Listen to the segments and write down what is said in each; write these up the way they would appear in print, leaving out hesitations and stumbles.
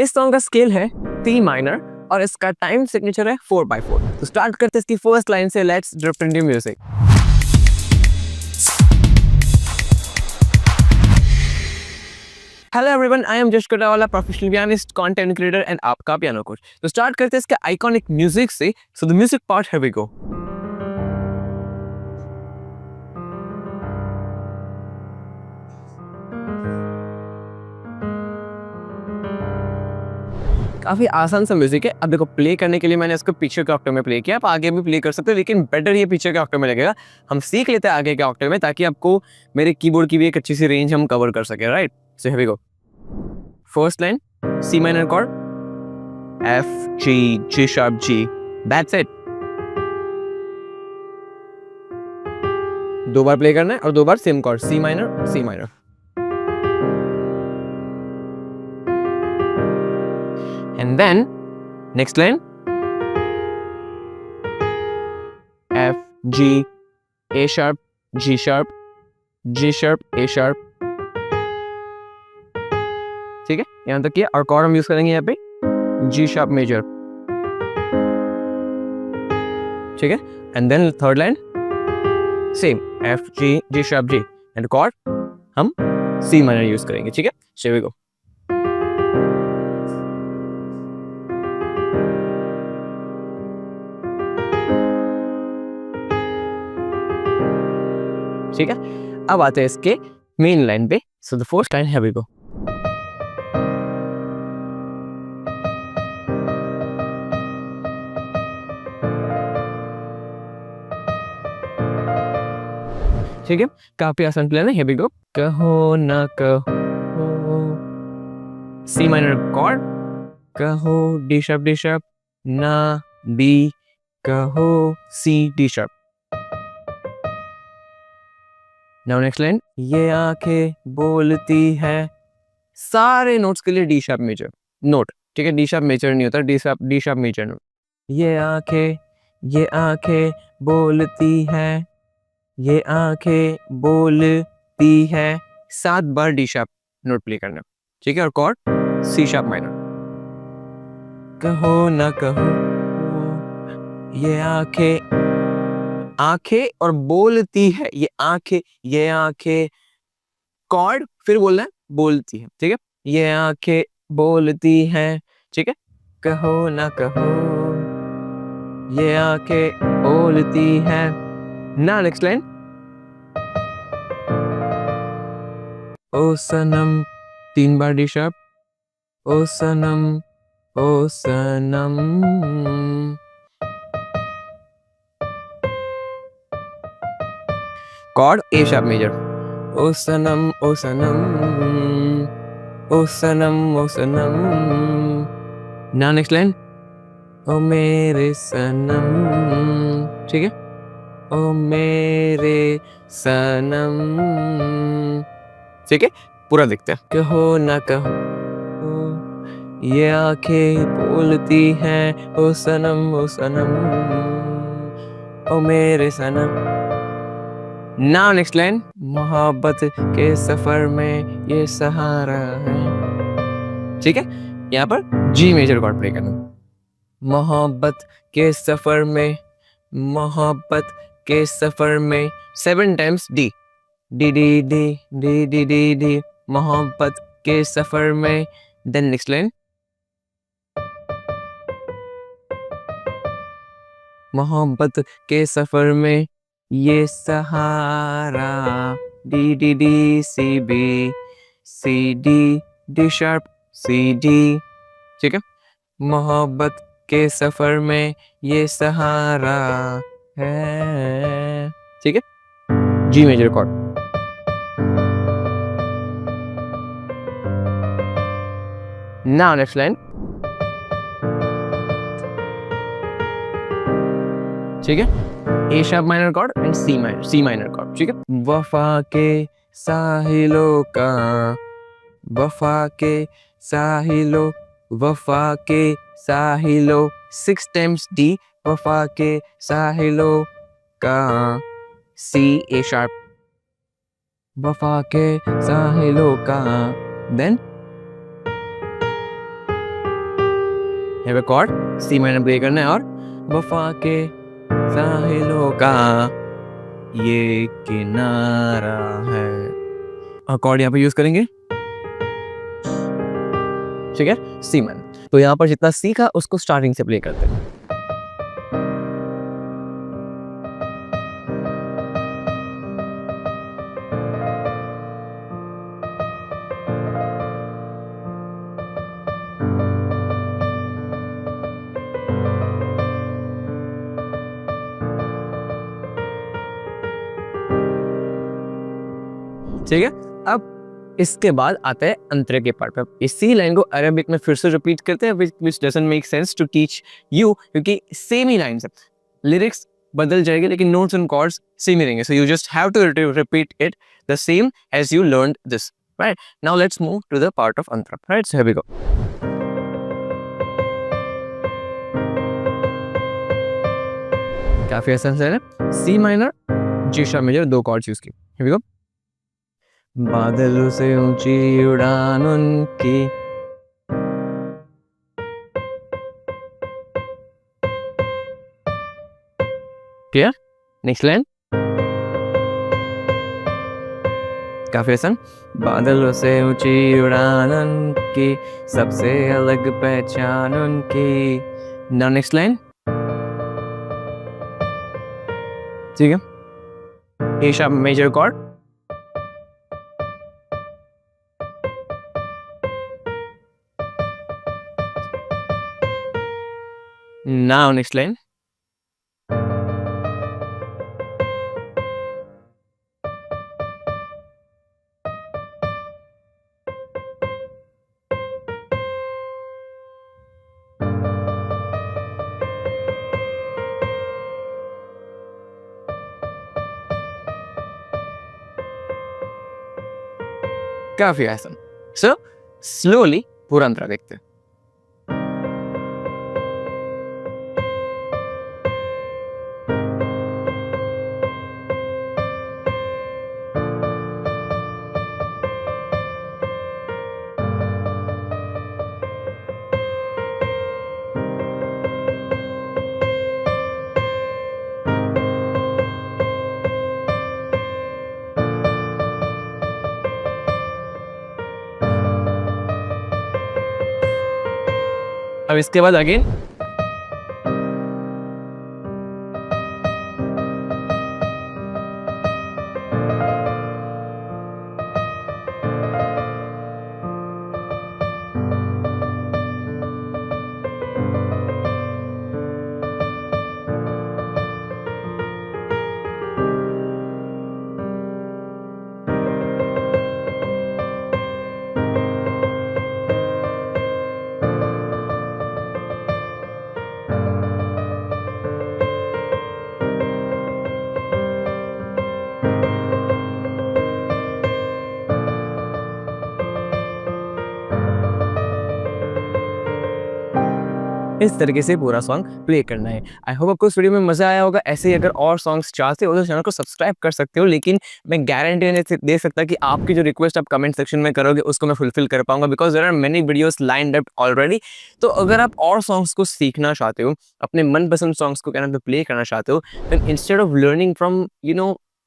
इस सॉन्ग का स्केल है सी माइनर और इसका टाइम सिग्नेचर है 4/4। तो स्टार्ट करते हैं इसकी फर्स्ट लाइन से, let's drift into music. Hello everyone, I am Jash Kotawala, professional pianist, content creator and आपका पियानो कोच। तो स्टार्ट करते हैं इसके आइकॉनिक म्यूजिक से। So the music part, here we go. काफी आसान सा म्यूजिक है। अब देखो, प्ले करने के लिए मैंने इसको पीछे के ऑक्टेव में प्ले किया। आप आगे भी प्ले कर सकते हो, लेकिन बेटर ये पीछे के ऑक्टेव में लगेगा। हम सीख लेते हैं आगे के ऑक्टेव में, ताकि आपको मेरे कीबोर्ड की भी एक अच्छी सी रेंज हम कवर कर सके, right? So here we go. First line C minor chord, F G, G sharp G, that's it. दो बार प्ले करना है और दो बार same chord, C minor C minor. And then next line F G A sharp G sharp G sharp A sharp, ठीक है? यहां तक किया। और कॉर्ड हम यूज करेंगे यहाँ पे G sharp मेजर, ठीक है? And then third line same F G G sharp G, and chord हम C माइनर यूज करेंगे, ठीक है? Here we go। ठीक है, अब आते हैं इसके मेन लाइन पे। So the first line, here we go. ठीक है, काफी आसान प्ले है। Here we go. कहो ना कहो, सी माइनर कॉर्ड, कहो डी शार्प ना बी, कहो C D sharp. Now next line, ये आंखें बोलती है। सारे नोट्स के लिए डी शार्प मेजर नोट, ठीक है? डी शार्प मेजर नहीं होता, डी शार्प मेजर नोट। ये आंखें बोलती है, ये आंखें बोलती है। 7 बार डी शार्प नोट प्ले करना, ठीक है? और कॉर्ड सी शार्प माइनर। कहो ना कहो, ये आंखें और बोलती है, ये आंखें कॉर्ड, फिर बोलना है बोलती है, ठीक है? ये आंखें बोलती हैं, ठीक है? कहो ना कहो, ये आंखें बोलती हैं। ना नेक्स्ट लाइन, ओ सनम, 3 बार डी शार्प, ओ सनम ओ सनम। कॉर्ड ए शार्प मेजर, ओ सनम ओ सनम ओ सनम ओ सनम। ना नेक्स्ट लाइन, ओ मेरे सनम, ठीक है? ओ मेरे सनम, ठीक है? पूरा देखते हैं। कहो ना कहो, ये आंखें बोलती हैं, ओ सनम ओ सनम, ओ मेरे सनम। नाउ नेक्स्ट लाइन, मोहब्बत के सफर में ये सहारा है, ठीक है? यहाँ पर जी मेजर कॉर्ड प्ले करना। मोहब्बत के सफर में, मोहब्बत के सफर में 7 times D, D D D D D D D, मोहब्बत के सफर में। देन नेक्स्ट लाइन, मोहब्बत के सफर में ये सहारा, D D D C B, C D D sharp C D, ठीक है? मोहब्बत के सफर में ये सहारा है, ठीक है? G major chord. Now next line, ठीक है? A sharp minor chord and C minor chord, ठीक है? वफा के साहिलों का, वफा के साहिलों, वफा के साहिलों 6 टाइम्स डी, वफा के साहिलों का सी ए शार्प, वफा के साहिलों का। देन यहाँ पे कॉर्ड सी माइनर प्ले करना है और वफा के साहिलों का ये किनारा है, कॉर्ड यहाँ पे यूज करेंगे, ठीक है, सी माइनर। तो यहाँ पर जितना सीखा उसको स्टार्टिंग से प्ले करते हैं। ठीक है, अब इसके बाद आता है अंतरे के पार्ट पे। इसी लाइन को अरेबिक में फिर से रिपीट करते हैं, which doesn't make sense to teach you, क्योंकि सेम ही लाइन है, लिरिक्स बदल जाएंगे लेकिन नोट्स एंड कॉर्ड्स सेम ही रहेंगे। So you just have to repeat it the same as you learned this, right? Now let's move to the part of अंतरा, right? So here we go. काफी आसान है, C minor, G sharp major, दो chords use की। Here we go. बादलों से ऊंची उड़ान उनकी, क्लियर? नेक्स्ट लाइन, काफी आसान, बादलों से ऊंची उड़ान उनकी, सबसे अलग पहचान उनकी। नाउ नेक्स्ट लाइन, ठीक है, A sharp major chord, now next line, काफी आसान। सो स्लोली पूरा अंतरा देखते हैं। अब इसके बाद अगेन इस तरीके से पूरा सॉन्ग प्ले करना है। आई होप आपको इस वीडियो में मजा आया होगा। ऐसे ही अगर और सॉन्ग्स चाहते हो तो चैनल को सब्सक्राइब कर सकते हो, लेकिन मैं गारंटी नहीं दे सकता कि आपकी जो रिक्वेस्ट आप कमेंट सेक्शन में करोगे उसको मैं फुलफिल कर पाऊंगा, because there are many videos lined up already. तो अगर आप और सॉन्ग्स को सीखना चाहते हो, अपने मनपसंद सॉन्ग्स को कहना तो प्ले करना चाहते हो, then instead of learning from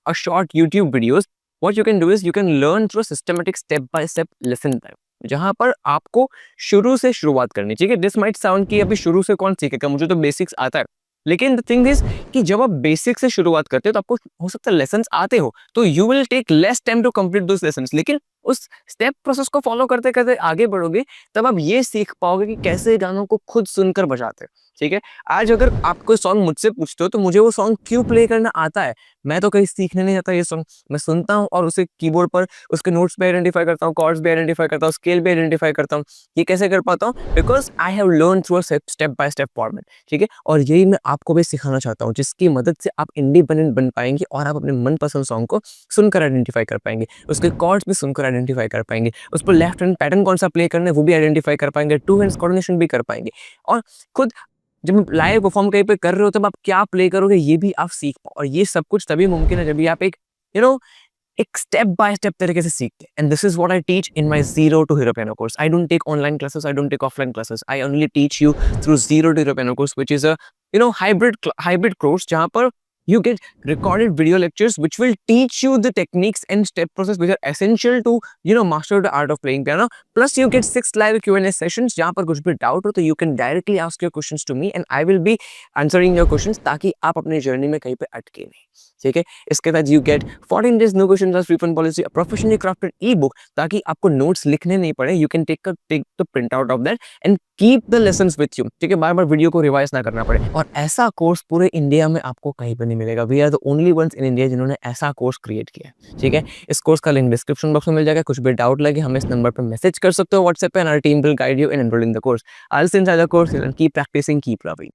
a short YouTube videos, what you can do is you can learn through systematic step by step lesson type, जहां पर आपको शुरू से शुरुआत करनी चाहिए। दिस माइट साउंड कि अभी शुरू से कौन सीखेगा, मुझे तो बेसिक्स आता है, लेकिन द थिंग इज कि जब आप बेसिक से शुरुआत करते हो तो आपको हो सकता है लेसन्स आते हो, तो you will take less time to complete those lessons, लेकिन उस स्टेप प्रोसेस को फॉलो करते करते आगे बढ़ोगे तब आप ये सीख पाओगे कि कैसे गानों को खुद सुनकर बजाते हैं। ठीक है, आज अगर आप कोई सॉन्ग मुझसे पूछते हो तो मुझे वो सॉन्ग क्यों प्ले करना आता है, मैं तो कहीं सीखने नहीं जाता ये सॉन्ग, मैं सुनता हूँ और उसे कीबोर्ड पर उसके नोट्स भी आइडेंटिफाई करता हूँ, कॉर्ड्स भी आइडेंटिफाई करता हूँ, स्केल भी आइडेंटिफाई करता हूँ। ये कैसे कर पाता हूँ? Because I have learn through step by step format. ठीक है, और यही मैं आपको भी सिखाना चाहता हूँ, जिसकी मदद से आप इंडिपेंडेंट बन पाएंगे और आप अपने मनपसंद सॉन्ग को सुनकर आइडेंटिफाई कर पाएंगे, उसके कॉर्ड्स भी सुनकर आइडेंटिफाई कर पाएंगे, उस पर लेफ्ट हैंड पैटर्न कौन सा प्ले करना है वो भी आइडेंटिफाई कर पाएंगे, टू हैंड्स कोऑर्डिनेशन भी कर पाएंगे, और खुद जब लाइव परफॉर्म कहीं पे कर रहे हो तब आप क्या प्ले करोगे ये भी आप सीख पाओ। और ये सब कुछ तभी मुमकिन है जब भी आप एक एक स्टेप बाय स्टेप तरीके से सीखते हैं। And this is what I teach in my zero to hero piano course. I don't take online classes, I don't take offline classes, I only teach you through zero to hero piano course, which is a hybrid course जहाँ पर you get recorded video lectures which will teach you the techniques and step process which are essential to master the art of playing piano. Plus you get 6 live Q&A sessions जहाँ पर कुछ भी doubt हो तो you can directly ask your questions to me and I will be answering your questions ताकि आप अपने journey में कहीं पे अटके नहीं। ठीक है, इसके बाद you get 14 days no questions asked refund policy, a professionally crafted e-book ताकि आपको notes लिखने नहीं पड़े। You can take the print out of that and keep the lessons with you। ठीक है, बार बार वीडियो को रिवाइज ना करना पड़े। और ऐसा कोर्स पूरे इंडिया में आपको कहीं पर नहीं मिलेगा। We are the only ones in India जिन्होंने ऐसा कोर्स क्रिएट किया है। ठीक है, इस कोर्स का लिंक डिस्क्रिप्शन बॉक्स में मिल जाएगा। कुछ भी डाउट लगे हमें इस नंबर पर मैसेज कर सकते हो व्हाट्सएप पे, and our team will guide you in enroll in the course. I will see you inside the course and keep practising, keep loving.